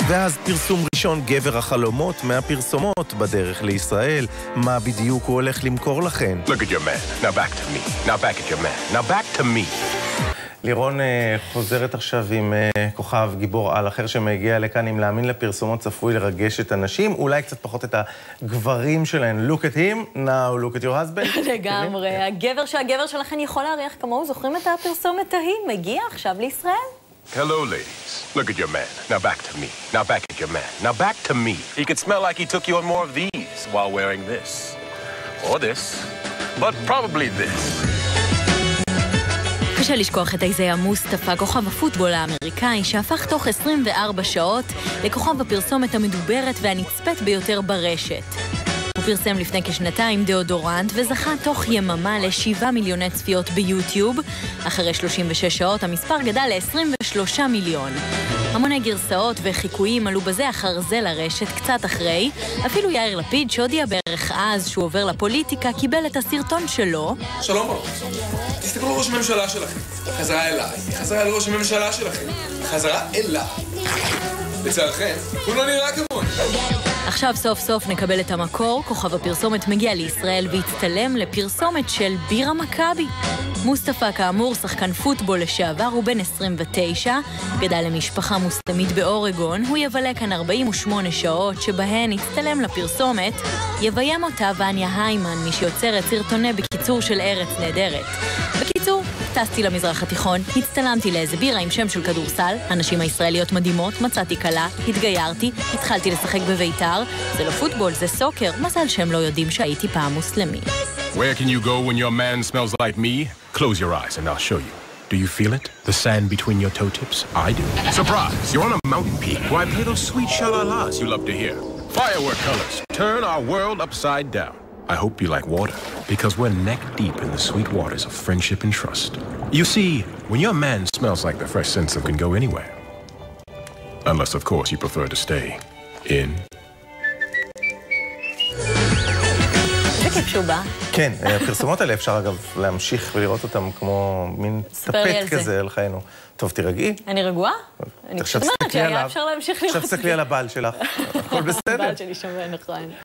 ואז פרסום ראשון, גבר החלומות מהפרסומות בדרך לישראל. מה בדיוק הוא הולך למכור לכן? Look at your man. Now back to me. Now back at your man. Now back to me. לירון חוזרת עכשיו עם כוכב גיבור על אחר שמגיע לכאן עם להאמין לפרסומות צפוי לרגש את הנשים, אולי קצת פחות את הגברים שלהן. Look at him, now look at your husband. לגמרי, הגבר שהגבר שלכן יכול להריח כמוהו, זוכרים את הפרסומת ההיא? מגיע עכשיו לישראל. Hello, ladies. Look at your man. Now back to me. Now back at your man. Now back to me. He could smell like he took you on more of these while wearing this. Or this. But probably this. קשה לשכוח את איזיה מוסטפא, כוכב הפוטבול האמריקאי, שהפך תוך 24 שעות לכוכב הפרסומת המדוברת והנצפת ביותר ברשת. הוא פרסם לפני כשנתיים דאודורנט וזכה תוך יממה ל7 מיליוני צפיות ביוטיוב. אחרי 36 שעות המספר גדל ל23 מיליון. המוני גרסאות וחיקויים עלו בזה אחר זה לרשת קצת אחרי. אפילו יאיר לפיד, שהודיע בערך אז שהוא עובר לפוליטיקה, קיבל את הסרטון שלו. שלום, תסתכלו על ראש הממשלה שלכם. חזרה אליי, חזרה אל ראש הממשלה שלכם. חזרה אליי. לצערכם, הוא לא נראה כמוני. עכשיו סוף סוף נקבל את המקור. כוכב הפרסומת מגיע לישראל והצטלם לפרסומת של בירה מכבי. מוסטפא כאמור שחקן פוטבול לשעבר, הוא בן 29, גדל למשפחה מוסלמית באורגון. הוא יבלה כאן 48 שעות שבהן הצטלם לפרסומת. יביים אותה וניה היימן, מי שיוצרת סרטוני בקיצור של ארץ נהדרת. בקיצור, טסתי למזרח התיכון, הצטלמתי לאיזה בירה עם שם של כדורסל, הנשים הישראליות מדהימות, מצאתי קלה, התגיירתי, התחלתי לשחק בביתר. זה לא פוטבול, זה סוקר, מזל שהם לא יודעים שהייתי פעם מוסלמי. Where can you go when your man smells like me? Close your eyes and I'll show you. Do you feel it? The sand between your toe tips? I do. Surprise! You're on a mountain peak. Why play those sweet shalalas you love to hear? Firework colors turn our world upside down. I hope you like water, because we're neck deep in the sweet waters of friendship and trust. You see, when your man smells like the fresh scents of can go anywhere. Unless, of course, you prefer to stay in. כן, הפרסומות האלה אפשר אגב להמשיך ולראות אותם כמו מין טפט כזה על חיינו. טוב, תירגעי. אני רגועה? אני חושבת שהיה אפשר להמשיך לראות. עכשיו תסתכלי על הבעל שלך. הכל בסדר? הבעל שלי שווה, נכון.